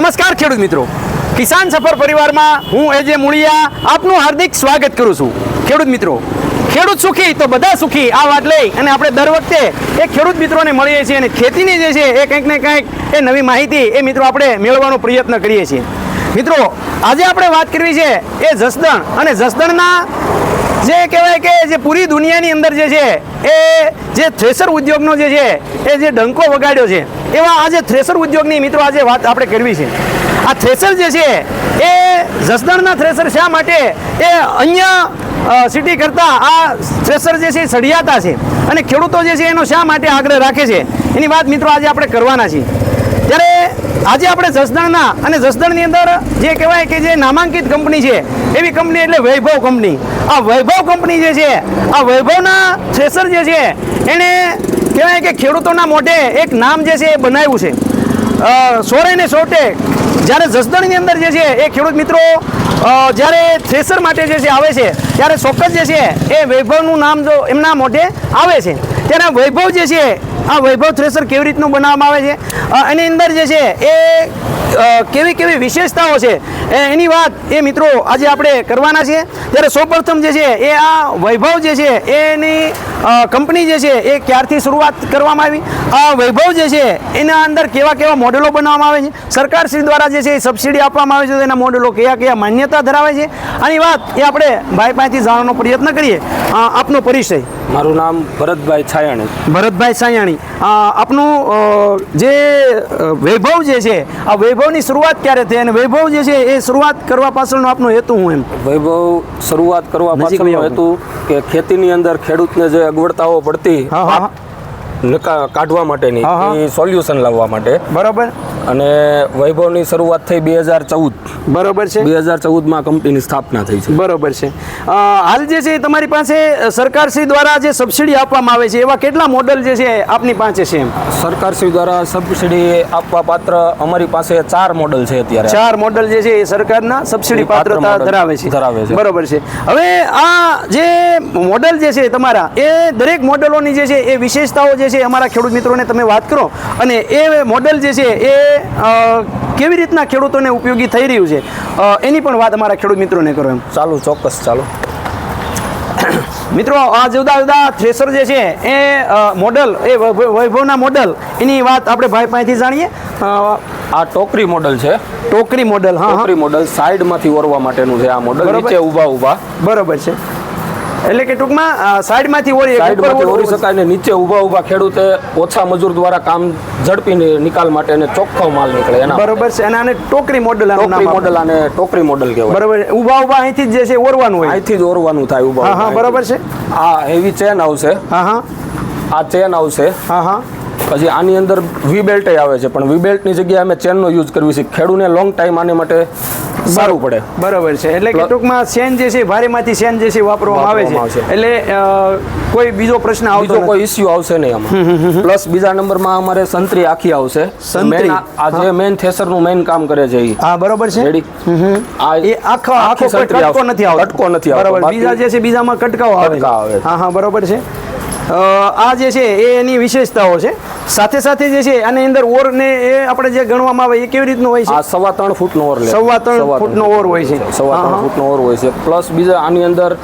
નમસ્કાર ખેડૂત મિત્રો, કિસાન સફર પરિવારમાં હું એજે મુળિયા આપનું હાર્દિક સ્વાગત કરું છું। ખેડૂત મિત્રો, ખેડૂત સુખી તો બધા સુખી આ વાત લઈ અને આપણે દર વખતે એ ખેડૂત મિત્રોને મળીએ છીએ અને ખેતીની જે છે એ કંઈક ને કંઈક એ નવી માહિતી એ મિત્રો આપણે મેળવવાનો પ્રયત્ન કરીએ છીએ। મિત્રો, આજે આપણે વાત કરવી છે એ જસદણ અને જસદણના જે કહેવાય કે જે પૂરી દુનિયાની અંદર જે છે એ જે થ્રેસર ઉદ્યોગનો જે છે એ જે ડંકો વગાડ્યો છે એવા આજે થ્રેસર ઉદ્યોગની મિત્રો આજે વાત આપણે કરવી છે। આ થ્રેસર જે છે એ જસદણના થ્રેસર શા માટે એ અન્ય સિટી કરતાં આ થ્રેસર જે છે સડિયાતા છે અને ખેડૂતો જે છે એનો શા માટે આગ્રહ રાખે છે એની વાત મિત્રો આજે આપણે કરવાના છીએ। ત્યારે આજે આપણે જસદણના અને જસદણની અંદર જે કહેવાય કે જે નામાંકિત કંપની છે એવી કંપની એટલે વૈભવ કંપની। આ વૈભવ કંપની જે છે આ વૈભવના થ્રેસર જે છે એણે કહેવાય કે ખેડૂતોના મોઢે એક નામ જે છે એ બનાવ્યું છે। 100 ને 100 જ્યારે જસદણની અંદર જે છે એ ખેડૂત મિત્રો જ્યારે થ્રેસર માટે જે છે આવે છે ત્યારે ચોક્કસ જે છે એ વૈભવનું નામ જો એમના મોઢે આવે છે ત્યારે આ વૈભવ જે છે આ વૈભવ થ્રેસર કેવી રીતનું બનાવવામાં આવે છે એની અંદર જે છે એ કેવી કેવી વિશેષતાઓ છે એની વાત એ મિત્રો આજે આપણે કરવાના છીએ। ત્યારે સૌપ્રથમ જે છે એ આ વૈભવ જે છે એની કંપની જે છે એ ક્યારથી શરૂઆત કરવામાં આવી, આ વૈભવ જે છે એના અંદર કેવા કેવા મોડેલો બનાવવામાં આવે છે, સરકારશ્રી દ્વારા જે છે એ સબસિડી આપવામાં આવે છે તો એના મોડેલો કયા કયા માન્યતા ધરાવે છે આની વાત એ આપણે ભાઈ પાસેથી જાણવાનો પ્રયત્ન કરીએ। આપનો પરિચય? મારું નામ ભરતભાઈ છાયાણી। ભરતભાઈ છાયાણી, આપનું જે વૈભવ જે છે આ વૈભવની શરૂઆત ક્યારે થઈ અને વૈભવ જે છે એ શરૂઆત કરવા પાછળનો આપનો હેતુ હું એમ? વૈભવ શરૂઆત કરવા પાછળનો હેતુ કે ખેતીની અંદર ખેડૂતને જે અગવડતાઓ પડતી કાઢવા માટેની એ સોલ્યુશન લાવવા માટે। બરાબર। અને વૈભવની શરૂઆત થઈ 2014। બરોબર છે। 2014માં કંપનીની સ્થાપના થઈ છે। બરોબર છે। હાલ જે છે તમારી પાસે સરકારશ્રી દ્વારા જે સબસિડી આપવામાં આવે છે એવા કેટલા મોડલ જે છે આપની પાસે છે એમ? સરકારશ્રી દ્વારા સબસિડી આપવા પાત્ર અમારી પાસે 4 મોડલ છે અત્યારે। 4 મોડલ જે છે એ સરકારના સબસિડી પાત્રતા ધરાવે છે। બરોબર છે। હવે આ જે મોડલ જે છે તમારા એ દરેક મોડલોની જે છે એ વિશેષતાઓ જે છે અમારા ખેડૂત મિત્રોને તમે વાત કરો અને એ મોડલ જે છે એ કેવી રીતના ખેડૂતોને ઉપયોગી થઈ રહ્યું છે એની પણ વાત અમારા ખેડૂત મિત્રોને કરો એમ? ચાલો, ચોક્કસ, ચાલો મિત્રો। આ જુદા જુદા થ્રેસર જે છે એ મોડલ એ વૈભવના મોડલ એની વાત આપણે ભાઈ પાસેથી જાણીએ। આ ટોકરી મોડલ છે। ટોકરી મોડલ? હા, ટોકરી મોડલ સાઈડમાંથી ઓરવા માટેનું છે આ મોડલ, નીચે ઊભા। બરોબર છે। એટલે કે ટૂંકમાં સાઈડમાંથી ઓરી શકાય ને નીચે ઊભા ખેડૂતે ઓછા મજૂર દ્વારા કામ ઝડપી નિકાલ માટે અને ચોખ્ખો માલ નીકળે એના। બરોબર છે। અને આને ટોકરી મોડલ આને ટોકરી મોડલ કહેવાય। બરોબર। ઊભા અહીંથી જ જે છે ઓરવાનું હોય, અહીંથી જ ઓરવાનું થાય ઊભા। હા, બરોબર છે। આ હેવી ચેન આવશે। હા, આ ચેન આવશે। હા। પછી આની અંદર વી બેલ્ટ આવે છે પણ વી બેલ્ટની જગ્યાએ અમે ચેનનો યુઝ કરવી છે, ખેડૂને લોંગ ટાઈમ આને માટે સારું પડે। બરોબર છે। એટલે કે ટૂંકમાં ચેન જે છે ભારેમાંથી ચેન જે છે વાપરવામાં આવે છે એટલે કોઈ બીજો પ્રશ્ન આવતો કોઈ ઇસ્યુ આવશે નહીં આમાં। પ્લસ બીજા નંબરમાં અમારે સંતરી આખી આવશે। આ જે મેઇન થ્રેસરનું મેઇન કામ કરે છે એ। હા, બરોબર છે। રેડી? આ એ આખો કટકો નથી આવતો। બરોબર। બીજા જે છે બીજામાં કટકાઓ આવે। હા, બરોબર છે। આ જે છે એ એની વિશેષતાઓ છે। સાથે સાથે જે છે આની અંદર ઓર ને એ આપણે જે ગણવામાં આવે એ કેવી રીતનું હોય છે? આ 3.25 ફૂટનો ઓર લે। 3.25 ફૂટનો ઓર હોય છે। 3.25 ફૂટનો ઓર હોય છે। પ્લસ બીજા આની અંદર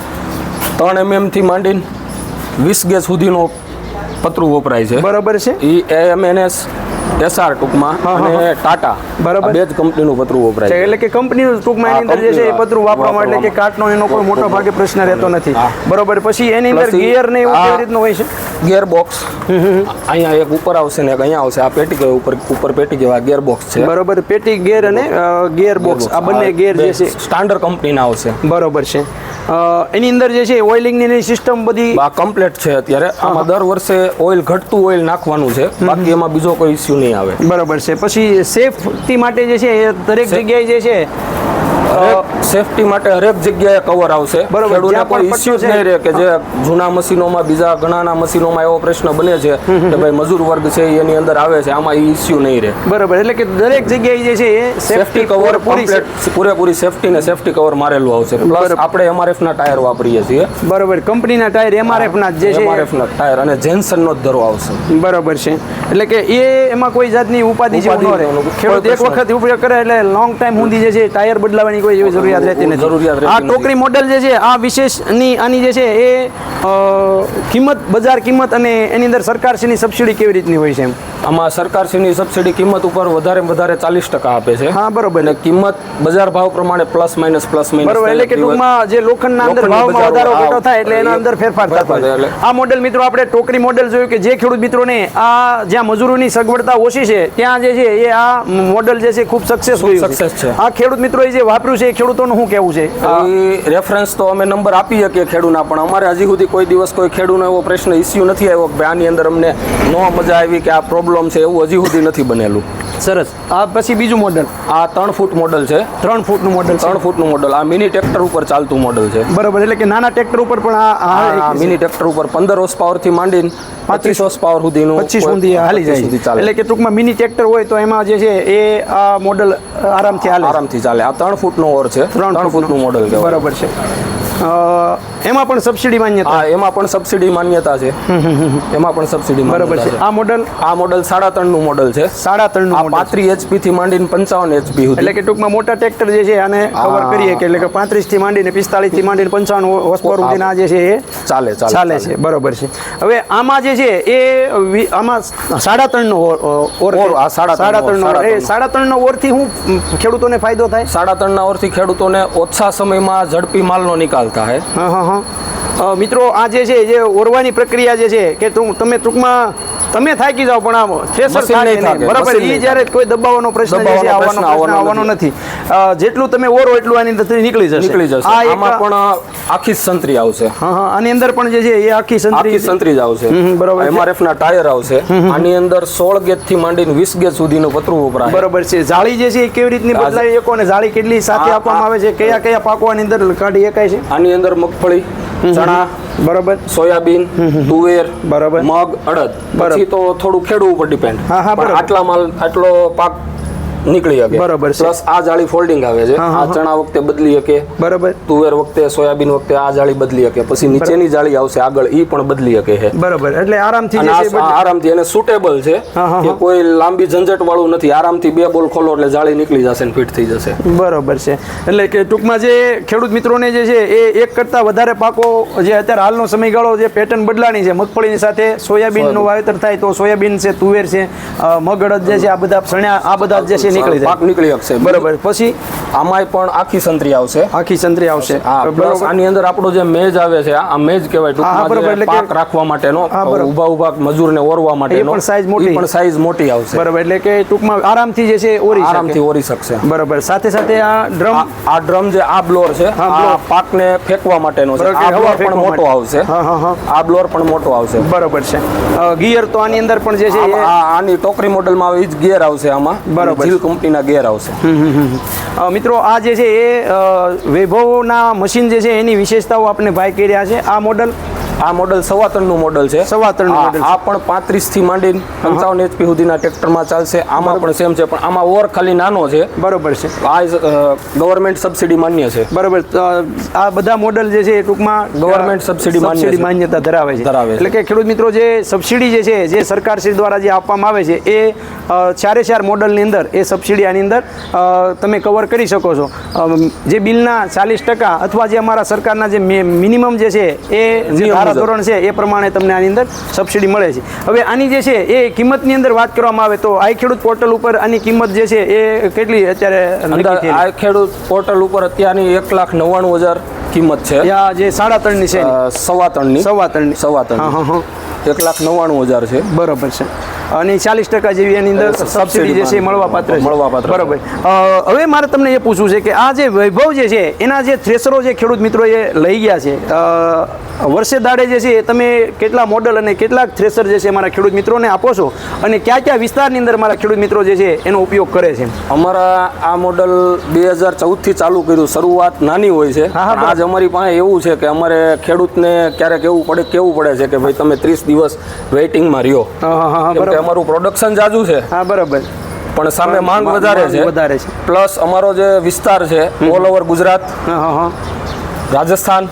3 mm થી માંડીને 20 ગેજ સુધીનો પતરું વપરાય છે। બરોબર છે। એ AMNS SR ટૂંકમાં અને ટાટા, બરાબર, બે જ કંપનીનું પતરું વપરાય છે। એટલે કે કંપનીનું ટૂંકમાં એની અંદર જે છે એ પતરું વાપરવામાં એટલે કે કાટનો એનો કોઈ મોટો ભાગે પ્રશ્ન રહેતો નથી। બરોબર। પછી એની અંદર ગિયર ને એવું કેવી રીતનું હોય છે? ગિયર બોક્સ અહીંયા એક ઉપર આવશે ને એક અહીંયા આવશે। આ પેટી ઉપર પેટી જેવા ગિયર બોક્સ છે। બરોબર। પેટી ગિયર અને ગિયર બોક્સ આ બંને ગિયર જે છે સ્ટાન્ડર્ડ કંપનીના આવશે। બરોબર છે। એની અંદર જે છે ઓઇલિંગની સિસ્ટમ બધી આ કમ્પ્લીટ છે અત્યારે। આમાં દર વર્ષે ઓઇલ ઘટતું ઓઇલ નાખવાનું છે, બાકી એમાં બીજો કોઈ ઇસ્યુ નહીં આવે। બરોબર છે। પછી સેફટી માટે જે છે એ દરેક જગ્યાએ જે છે સેફટી માટે હરેક જગ્યાએ કવર આવશે. બરોબર. ખેડૂતને જ્યાં કોઈ પણ ઇસ્યુ જ પટ્ટો નહીં રહે કે જે જૂના મશીનોમાં બીજા ઘણાના મશીનોમાં એવો પ્રશ્ન બને છે કે ભાઈ મજૂર વર્ગ છે એની અંદર આવે છે, આમાં એ ઇસ્યુ નહીં રહે. બરોબર, એટલે કે દરેક જગ્યાએ જે છે એ સેફટી કવર પૂરેપૂરી સેફટી ને સેફટી કવર મારેલું આવશે. પ્લસ આપણે MRF ના ટાયર વાપરીએ છીએ. બરોબર, કંપનીના ટાયર MRF ના જે છે MRF ના ટાયર અને જેન્સન નો જ ધરો આવશે. બરોબર છે, એટલે કે એમાં કોઈ જાતની ઉપાધિ જેવું ન રહે. ખેડૂત એક વખત ઉપયોગ કરે એટલે લોંગ ટાઈમ સુધી જે છે ટાયર બદલાવાની કોઈ એવી જરૂરિયાત રહેતી નથી. આ ટોકરી મોડેલ જે છે આ વિશેષની આની જે છે એ કિંમત, બજાર કિંમત અને એની અંદર સરકારશ્રીની સબસિડી કેવી રીતની હોય છે? આમાં સરકારશ્રીની સબસિડી કિંમત ઉપર વધારે 40% આપે છે. હા, બરોબર. એટલે કિંમત બજાર ભાવ પ્રમાણે પ્લસ માઇનસ બરોબર, એટલે કે ટૂંકમાં જે લોખંડના અંદર ભાવમાં વધારો ઘટો થાય એટલે એના અંદર ફેરફાર થતો હોય. આ મોડેલ મિત્રો આપણે ટોકરી મોડેલ જોયું કે જે ખેડૂત મિત્રોને આ જ્યાં મજૂરોની સગવડતા ઓછી છે ત્યાં જે છે એ આ મોડેલ જે છે ખૂબ સક્સેસ છે. આ ખેડૂત મિત્રોએ જે વાપર્યું છે એ ખેડૂતોનું શું કહેવું છે? એ રેફરન્સ તો અમે નંબર આપી શકીએ ખેડૂતના, પણ અમારે હજી સુધી કોઈ દિવસ કોઈ ખેડૂતનો એવો પ્રશ્ન ઇસ્યુ નથી આવ્યો કે આની અંદર અમને નો મજા આવી કે આ પ્રોબ્લેમ છે, એવું હજી સુધી નથી બનેલું. સરસ. આ પછી બીજું મોડેલ, આ 3 ફૂટ મોડેલ છે. 3 ફૂટનું મોડેલ. 3 ફૂટનું મોડેલ. આ મિની ટ્રેક્ટર ઉપર ચાલતું મોડેલ છે. બરોબર, એટલે કે નાના ટ્રેક્ટર ઉપર પણ આ મિની ટ્રેક્ટર ઉપર 15 હોર્સ પાવર થી માંડીને 25 હોર્સ પાવર સુધીનું 25 સુધી હાલી જાય. એટલે કે ટૂંકમાં મિની ટ્રેક્ટર હોય તો એમાં જે છે એ આ મોડેલ આરામથી ચાલે. આ 3 ફૂટનો ઓર છે. 3 ફૂટનું મોડેલ છે. બરોબર છે. એમાં પણ સબસિડી માન્યતા? હા, એમાં પણ સબસિડી માન્યતા છે. એમાં પણ સબસિડી બરોબર છે. આ મોડેલ 3.5 નું મોડેલ છે. 3.5 નું મોડેલ. 35 HP થી માંડીને 55 HP સુધી. એટલે કે ટૂંકમાં મોટા ટ્રેક્ટર જે છે આને કવર કરીએ કે એટલે કે 35 થી માંડીને 45 થી માંડીને 55 હોર્સ પાવર સુધીના જે છે એ ચાલે છે. બરોબર છે. હવે આમાં જે છે એ આમાં 3.5 નો ઓર. 3.5 નો ઓર થી હું ખેડૂતોને ફાયદો થાય? 3.5 ના ઓર થી ખેડૂતોને ઓછા સમયમાં ઝડપી માલનો નિકાલ થાય. મિત્રો આ જે છે જે ઓરવાની પ્રક્રિયા જે છે કે તમે ટૂંકમાં તમે થાકી જાઓ પણ આમ થ્રેસર થાય બરાબર. એ જ્યારે કોઈ દબાવવાનો પ્રશ્ન જે છે આવવાનો નથી. જેટલું તમે ઓરો એટલું આની અંદર નીકળી જશે. આમાં પણ આખી સંતરી આવશે. આની અંદર પણ જે છે એ આખી સંતરી જ આવશે. બરોબર. MRF ના ટાયર આવશે. આની અંદર 16 ગેજ થી માંડીને 20 ગેજ સુધીનું પતરું વપરાય. બરોબર છે. જાળી જે છે એ કેવી રીતની બદલાઈ શકો અને જાળી કેટલી સાથે આપવામાં આવે છે? કયા કયા પાકો આની અંદર કાઢી શકાય છે? આની અંદર મગફળી, ચણા, બરોબર, સોયાબીન, તુવેર, બરોબર, મગ, અડદ. પછી તો થોડું ખેડૂત ઉપર ડિપેન્ડ. આટલો પાક નીકળી શકે. બરોબર છે. પ્લસ આ જાળી ફોલ્ડિંગ આવે છે. આ ચણા વખતે બદલી શકે. બરોબર. તુવેર વખતે, સોયાબીન વખતે આ જાળી બદલી શકે. પછી નીચેની જાળી આવશે આગળ, ઈ પણ બદલી શકે છે. બરોબર, એટલે આરામથી જે છે આરામથી એને સુટેબલ છે કે કોઈ લાંબી ઝંઝટ વાળું નથી. આરામથી 2 બોલ ખોલો એટલે જાળી નીકળી જશે ને ફિટ થઈ જશે. બરોબર છે. એટલે કે ટૂંકમાં જે ખેડૂત મિત્રોને જે છે એ એક કરતા વધારે પાકો જે અત્યારે હાલનો સમયગાળો જે પેટર્ન બદલાની છે, મગફળીની સાથે સોયાબીનનું વાવેતર થાય તો સોયાબીન છે, તુવેર છે, મગ, અડદ જે છે, આ બધા ચણા, આ બધા જે છે પાક નીકળી શકશે. બરોબર. પછી આમાંય પણ આખી સંતરી આવશે. પ્લસ આની અંદર આપણો જે મેજ આવે છે, આ મેજ કહેવાય ટૂંકમાં પાક રાખવા માટેનો, ઊભા મજૂરને ઓરવા માટેનો. એ પણ સાઈઝ મોટી આવશે. બરોબર, એટલે કે ટૂંકમાં આરામથી જે છે ઓરી શકશે. બરોબર. સાથે સાથે આ ડ્રમ જે આ બ્લોર છે, આ પાકને ફેંકવા માટેનો છે. આ બ્લોર પણ મોટો આવશે. આ બ્લોર પણ મોટો આવશે. બરોબર છે. ગિયર તો આની અંદર પણ જે છે આની ટોકરી મોડેલમાં આવે, એ જ ગિયર આવશે આમાં. બરોબર. જીલ કંપનીના ગેર આવશે. મિત્રો આ જે છે એ વૈભવના મશીન જે છે એની વિશેષતાઓ આપણે ભાઈ કહી રહ્યા છે. આ મોડલ 3.5 નું મોડલ છે. 3.5 નું મોડલ. આ પણ 35 થી માંડીને 55 HP સુધીના ટ્રેક્ટરમાં ચાલશે. આમાં પણ સેમ છે, પણ આમાં ઓર ખાલી નાનો છે. બરોબર છે. આ ગવર્મેન્ટ સબસિડી માન્ય છે. બરોબર. આ બધા મોડલ જે છે એ ટૂંકમાં ગવર્મેન્ટ સબસિડી માન્યતા ધરાવે છે. એટલે કે ખેડૂત મિત્રો જે સબસિડી જે છે જે સરકારશ્રી દ્વારા જે આપવામાં આવે છે એ 4 મોડલની અંદર એ સબસિડી આની અંદર તમે કવર કરી શકો છો. જે બિલના 40% અથવા જે અમારા સરકારના જે મિનિમમ જે છે એ ધોરણ છે એ પ્રમાણે તમને આની અંદર સબસિડી મળે છે. હવે આની જે છે એ કિંમતની અંદર વાત કરવામાં આવે તો આઈ ખેડૂત પોર્ટલ ઉપર આની કિંમત જે છે એ કેટલી અત્યારે આઈ ખેડૂત પોર્ટલ ઉપર અત્યારની 1,99,000 કિંમત છે. જે 3.5 ની છે, 3.5 ની 3.5 1,99,000 છે. બરોબર છે. અને 40% જેવી એની અંદર સબસિડી જે છે એ મળવાપાત્ર છે. બરોબર. હવે મારે તમને એ પૂછવું છે કે આ જે વૈભવ જે છે એના જે થ્રેસરો જે ખેડૂત મિત્રો એ લઈ ગયા છે, વર્ષે દાડે જે છે તમે કેટલા મોડલ અને કેટલાક થ્રેસર જે છે મારા ખેડૂત મિત્રોને આપો છો અને કયા કયા વિસ્તારની અંદર મારા ખેડૂત મિત્રો જે છે એનો ઉપયોગ કરે છે? અમારા આ મોડલ 2014 થી ચાલુ કર્યું. શરૂઆત નાની હોય છે. આજ અમારી પાસે એવું છે કે અમારે ખેડૂતને ક્યારેક કેવું પડે છે કે ભાઈ તમે 30 દિવસ વેઇટિંગમાં રહ્યો, કેમ કે અમારું પ્રોડક્શન જાજુ છે. હા, બરાબર. પણ સામે માંગ વધારે છે. પ્લસ અમારો જે વિસ્તાર છે ઓલ ઓવર ગુજરાત, રાજસ્થાન,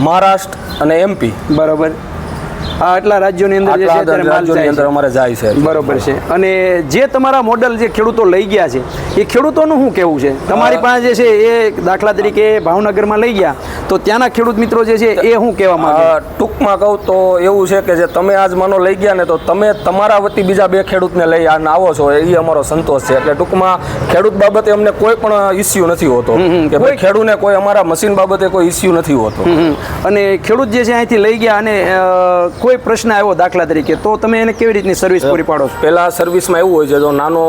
મહારાષ્ટ્ર અને MP. બરાબર. આટલા રાજ્યોની અંદર અમારે જાય છે. બરોબર છે. અને જે તમારા મોડલ જે ખેડૂતો લઈ ગયા છે એ ખેડૂતોનું શું કેવું છે? તમારી પાસે જે છે એ દાખલા તરીકે ભાવનગરમાં લઈ ગયા તો ત્યાંના ખેડૂત મિત્રો જે છે એ શું કહેવા માંગે? ટૂંકમાં કહું તો એવું છે કે જે તમે આજ માનો લઈ ગયા ને તો તમે તમારા વતી બીજા 2 ખેડૂતને લઈ આવો છો એ અમારો સંતોષ છે. એટલે ટૂંકમાં ખેડૂત બાબતે અમને કોઈ પણ ઇસ્યુ નથી હોતો કે ભાઈ ખેડૂતને કોઈ અમારા મશીન બાબતે કોઈ ઇસ્યુ નથી હોતો. અને ખેડૂત જે છે અહીંથી લઈ ગયા અને કોઈ પ્રશ્ન આવ્યો દાખલા તરીકે તો તમે એને કેવી રીતની સર્વિસ પૂરી પાડો છો? પહેલા સર્વિસમાં એવું હોય છે જો નાનો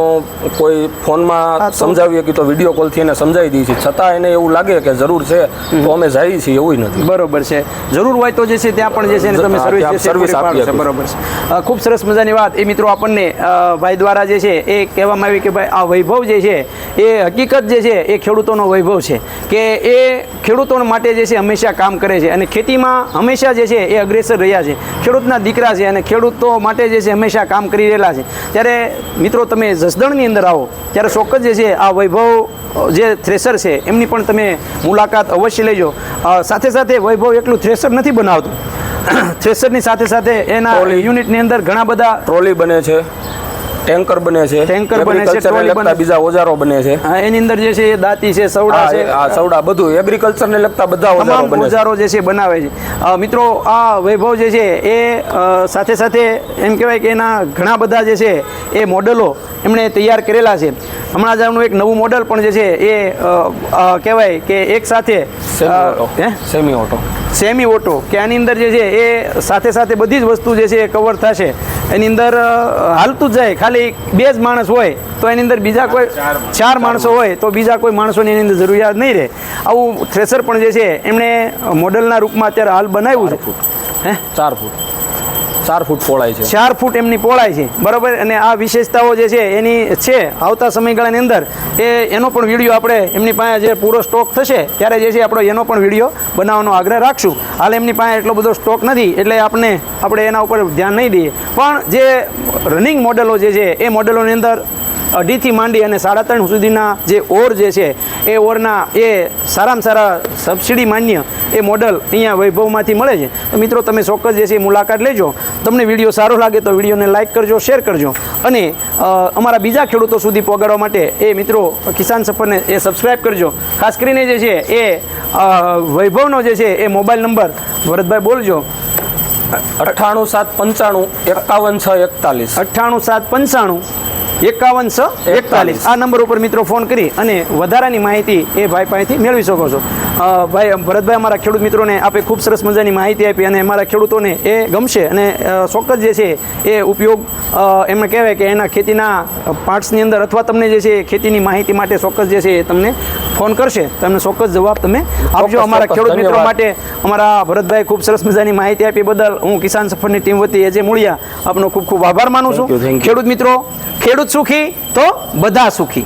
કોઈ ફોનમાં સમજાવીએ કે તો વિડીયો કોલથી એને સમજાવી દઈએ છીએ, છતાં એને એવું લાગે કે જરૂર છે તો અમે જઈએ છીએ, એવું નથી. બરોબર છે. જરૂર હોય તો જે છે ત્યાં પણ જે છે તમે સર્વિસ આપી છે. બરોબર છે. ખૂબ સરસ મજાની વાત. એ મિત્રો આપણને ભાઈ દ્વારા જે છે એ કહેવામાં આવી કે ભાઈ આ વૈભવ જે છે એ હકીકત જે છે એ ખેડૂતોનો વૈભવ છે કે એ ખેડૂતો માટે જે છે હંમેશા કામ કરે છે અને ખેતીમાં હંમેશા જે છે એ અગ્રેસર રહ્યા છે. ખેડૂતના દીકરા છે અને ખેડૂતો માટે જે છે હંમેશા કામ કરી રહેલા છે. ત્યારે મિત્રો તમે જસદણની અંદર આવો ત્યારે ચોક્કસ જે છે આ વૈભવ જે થ્રેસર છે એમની પણ તમે મુલાકાત અવશ્ય લેજો. સાથે સાથે વૈભવ એકલું થ્રેસર નથી બનાવતું, થ્રેસરની સાથે સાથે એના યુનિટની અંદર ઘણા બધા ટ્રોલી બને છે, ટેન્કર બને છે, બીજા ઓજારો બને છે. એની અંદર જે છે એ દાંતી છે, સવડા છે, સવડા બધું એગ્રીકલ્ચર ને લગતા બધા ઓજારો જે છે બનાવે છે. મિત્રો આ વૈભવ જે છે એ સાથે સાથે એમ કહેવાય કે એના ઘણા બધા જે છે એ મોડલો એમણે તૈયાર કરેલા છે. હમણાં જ આનું એક નવું મોડલ પણ જે છે એ કહેવાય કે એક સાથે સેમી ઓટો કે આની અંદર જે છે એ સાથે સાથે બધી જ વસ્તુ જે છે એ કવર થશે. એની અંદર હાલતું જ જાય, ખાલી 2 જ માણસ હોય તો એની અંદર બીજા કોઈ 4 માણસો હોય તો બીજા કોઈ માણસોની એની અંદર જરૂરિયાત નહીં રહે. આવું થ્રેસર પણ જે છે એમણે મોડલના રૂપમાં અત્યારે હાલ બનાવ્યું છે. 4 ફૂટ પહોળાઈ છે. 4 ફૂટ એમની પહોળાઈ છે. બરાબર. અને આ વિશેષતાઓ જે છે એની છે આવતા સમયગાળાની અંદર એનો પણ વિડીયો આપણે એમની પાસે જે પૂરો સ્ટોક થશે ત્યારે જે છે આપણે એનો પણ વિડીયો બનાવવાનો આગ્રહ રાખશું. હાલ એમની પાસે એટલો બધો સ્ટોક નથી એટલે આપણે એના ઉપર ધ્યાન નહીં દઈએ. પણ જે રનિંગ મોડલો જે છે એ મોડલોની અંદર 2.5 થી માંડી અને 3.5 સુધીના જે ઓર જે છે એ ઓરના એ સારામાં સારા સબસિડી માન્ય એ મોડલ અહીંયા વૈભવમાંથી મળે છે. તો મિત્રો તમે ચોક્કસ જે છે મુલાકાત લેજો. તમને વિડીયો સારો લાગે તો વિડીયોને લાઇક કરજો, શેર કરજો અને અમારા બીજા ખેડૂતો સુધી પહોંચાડવા માટે એ મિત્રો કિસાન સફરને એ સબસ્ક્રાઈબ કરજો. ખાસ કરીને જે છે એ વૈભવનો જે છે એ મોબાઈલ નંબર ભરતભાઈ બોલજો. 98 795 51 6 41 98 795 51 6 41 આ નંબર ઉપર મિત્રો ફોન કરી અને વધારાની માહિતી એ ભાઈ પાસેથી મેળવી શકો છો. ભાઈ ભરતભાઈ અમારા ખેડૂત મિત્રોને આપે ખૂબ સરસ મજાની માહિતી આપી અને અમારા ખેડૂતોને એ ગમશે અને ચોક્કસ જે છે એ ઉપયોગ એમને કહેવાય કે એના ખેતીના પાર્ટ્સની અંદર અથવા તમને જે છે ખેતીની માહિતી માટે ચોક્કસ જે છે એ તમને ફોન કરશે. તમને ચોક્કસ જવાબ તમે આપજો. અમારા ખેડૂત મિત્રો માટે અમારા ભરતભાઈ ખૂબ સરસ મજાની માહિતી આપી બદલ હું કિસાન સફરની ટીમ વતી એજે મૂળિયા આપનો ખૂબ ખૂબ આભાર માનું છું. ખેડૂત મિત્રો, ખેડૂત સુખી તો બધા સુખી.